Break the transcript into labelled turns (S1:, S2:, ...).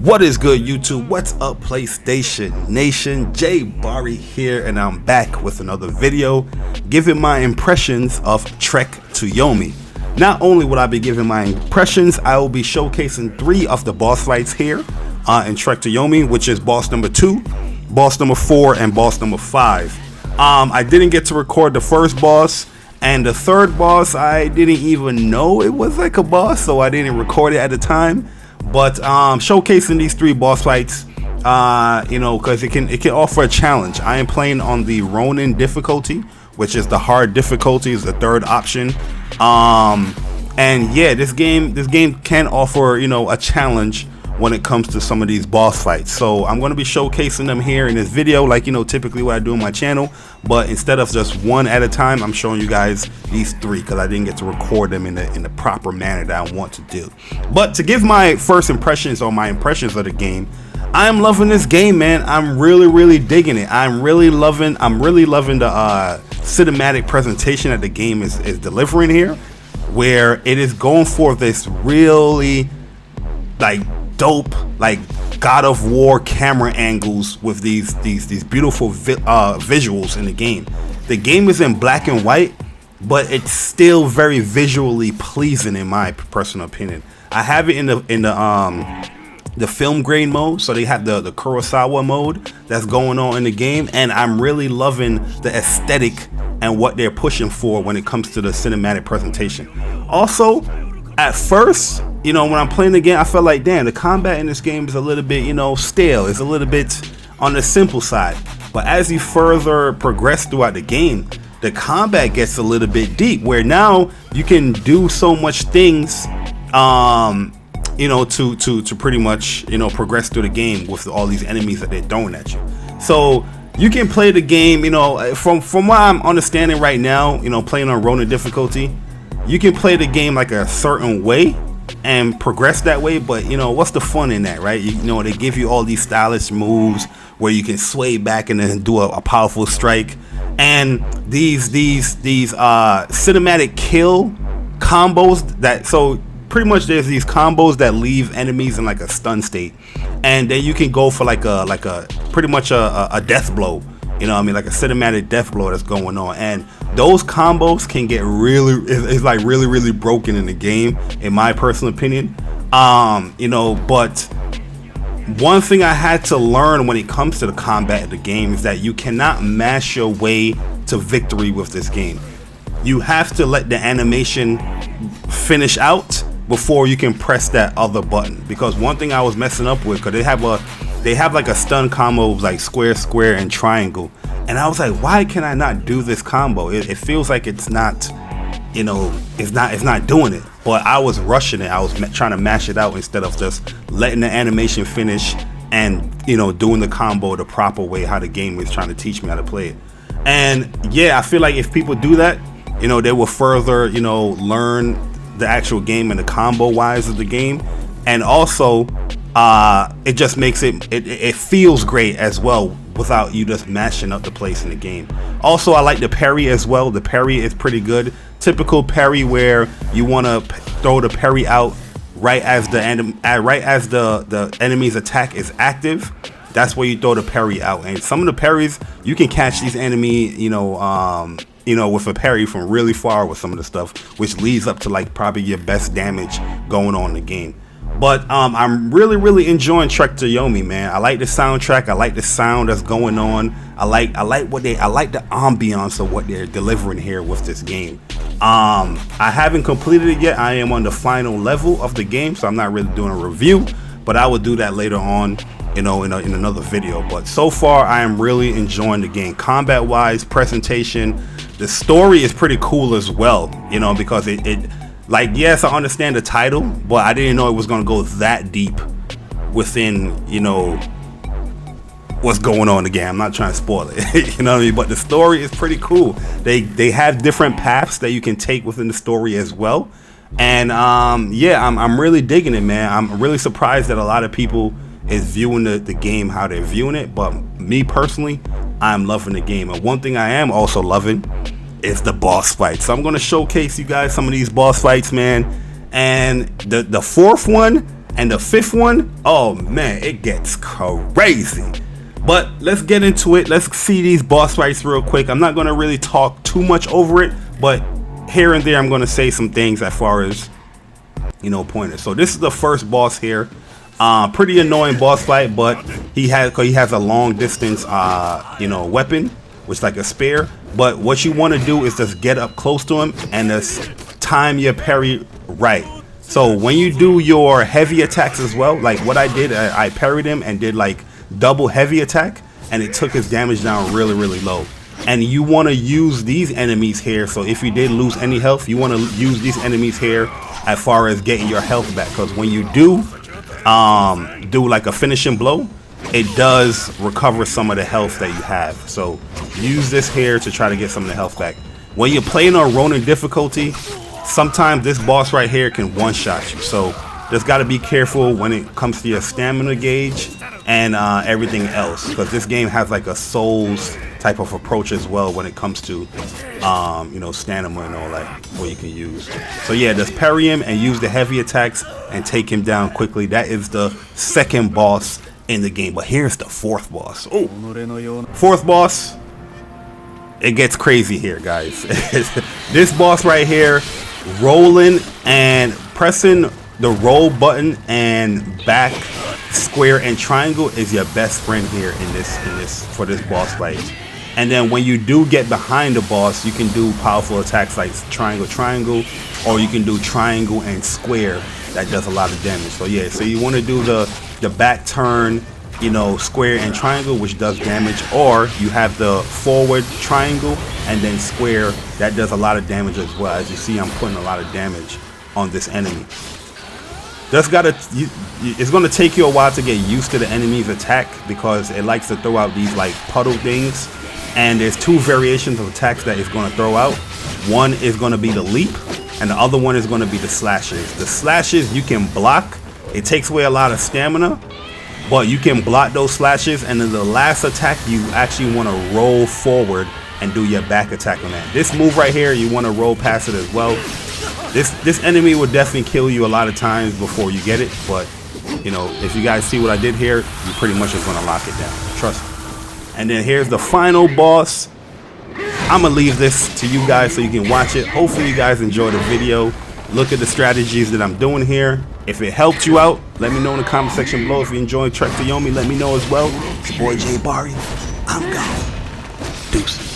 S1: What is good, YouTube? What's up, PlayStation Nation? Jay Barry here, and I'm back with another video giving my impressions of Trek to Yomi. Not only will I be giving my impressions, I will be showcasing 3 of the boss fights here in Trek to Yomi, which is boss number 2, boss number 4, and boss number 5. I didn't get to record the first boss, and the third boss I didn't even know it was like a boss, so I didn't record it at the time. But showcasing these 3 boss fights, because it can offer a challenge. I am playing on the Ronin difficulty, which is the hard difficulty, is the third option. And yeah, this game can offer a challenge when it comes to some of these boss fights. So I'm going to be showcasing them here in this video, like typically what I do on my channel, but instead of just one at a time, I'm showing you guys these 3 because I didn't get to record them in the proper manner that I want to do. But to give my first impressions or my impressions of the game, I'm loving this game, man. I'm really digging it. I'm really loving the cinematic presentation that the game is delivering here, where it is going for this really dope God of War camera angles with these beautiful visuals in the game. The game is in black and white, but it's still very visually pleasing in my personal opinion. I have it in the film grade mode, so they have the Kurosawa mode that's going on in the game, and I'm really loving the aesthetic and what they're pushing for when it comes to the cinematic presentation. Also, at first, when I'm playing the game, I felt like, damn, the combat in this game is a little bit, stale. It's a little bit on the simple side. But as you further progress throughout the game, the combat gets a little bit deep, where now you can do so much things, to pretty much, progress through the game with all these enemies that they're throwing at you. So you can play the game, from what I'm understanding right now, playing on Ronin difficulty, you can play the game like a certain way and progress that way, but what's the fun in that, right? They give you all these stylish moves where you can sway back and then do a powerful strike, and these cinematic kill combos that, so pretty much there's these combos that leave enemies in like a stun state, and then you can go for like a pretty much a death blow, like a cinematic death blow that's going on, and those combos can get really broken in the game, in my personal opinion. But one thing I had to learn when it comes to the combat of the game is that you cannot mash your way to victory with this game. You have to let the animation finish out before you can press that other button, because one thing I was messing up with, because they have like a stun combo of like square, and triangle, and I was like, why can I not do this combo? It feels like it's not, it's not doing it. But I was rushing it. I was trying to mash it out instead of just letting the animation finish and doing the combo the proper way, how the game is trying to teach me how to play it. And yeah, I feel like if people do that, they will further learn the actual game and the combo wise of the game, and also it just makes it feels great as well without you just mashing up the place in the game. Also, I like the parry as well. The parry is pretty good. Typical parry where you want to throw the parry out right as the enemy's attack is active. That's where you throw the parry out, and some of the parries you can catch these enemy with a parry from really far with some of the stuff, which leads up to like probably your best damage going on in the game. But I'm really enjoying Trek to Yomi, man. I like the soundtrack. I like the sound that's going on. I like the ambiance of what they're delivering here with this game. I haven't completed it yet. I am on the final level of the game, so I'm not really doing a review, but I will do that later on, in another video. But so far, I am really enjoying the game. Combat wise, presentation, the story is pretty cool as well, because it like, yes, I understand the title, but I didn't know it was going to go that deep within, what's going on in the game. I'm not trying to spoil it, you know what I mean? But the story is pretty cool. They have different paths that you can take within the story as well. And yeah, I'm really digging it, man. I'm really surprised that a lot of people is viewing the game how they're viewing it, but me personally, I'm loving the game. And one thing I am also loving is the boss fight. So I'm going to showcase you guys some of these boss fights, man. And the fourth one And the fifth one, oh man, it gets crazy. But let's get into it. Let's see these boss fights real quick. I'm not going to really talk too much over it, but here and there I'm going to say some things as far as, you know, pointers. So this is the first boss here. Pretty annoying boss fight, but he has a long distance you know, weapon, which is like a spear. But what you want to do is just get up close to him and just time your parry right. So when you do your heavy attacks as well, like what I did, I parried him and did like double heavy attack, and it took his damage down really low. And you want to use these enemies here, so if you did lose any health, you want to use these enemies here as far as getting your health back, because when you do like a finishing blow, it does recover some of the health that you have. So use this here to try to get some of the health back. When you're playing on Ronin difficulty, sometimes this boss right here can one-shot you, so just got to be careful when it comes to your stamina gauge and everything else, because this game has like a Souls type of approach as well when it comes to you know, stamina and all that, what you can use. So yeah, just parry him and use the heavy attacks and take him down quickly. That is the second boss in the game. But here's the fourth boss. Oh, fourth boss, it gets crazy here, guys. This boss right here, rolling and pressing the roll button and back square and triangle is your best friend here in this for this boss fight. And then when you do get behind the boss, you can do powerful attacks like triangle, or you can do triangle and square. That does a lot of damage. So yeah, so you want to do the back turn, you know, square and triangle, which does damage, or you have the forward triangle and then square. That does a lot of damage as well. As you see, I'm putting a lot of damage on this enemy. Just gotta, it's gonna take you a while to get used to the enemy's attack, because it likes to throw out these like puddle things. And there's two variations of attacks that it's gonna throw out. One is gonna be the leap, and the other one is gonna be the slashes. The slashes you can block. It takes away a lot of stamina, but you can block those slashes. And then the last attack, you actually want to roll forward and do your back attack on that. This move right here, you want to roll past it as well. This enemy will definitely kill you a lot of times before you get it, but you know, if you guys see what I did here, you pretty much are going to lock it down. Trust me. And then here's the final boss. I'm gonna leave this to you guys so you can watch it. Hopefully you guys enjoy the video. Look at the strategies that I'm doing here. If it helped you out, let me know in the comment section below. If you enjoyed Trek to Yomi, let me know as well. It's your boy Jay Barry. I'm gone. Deuces.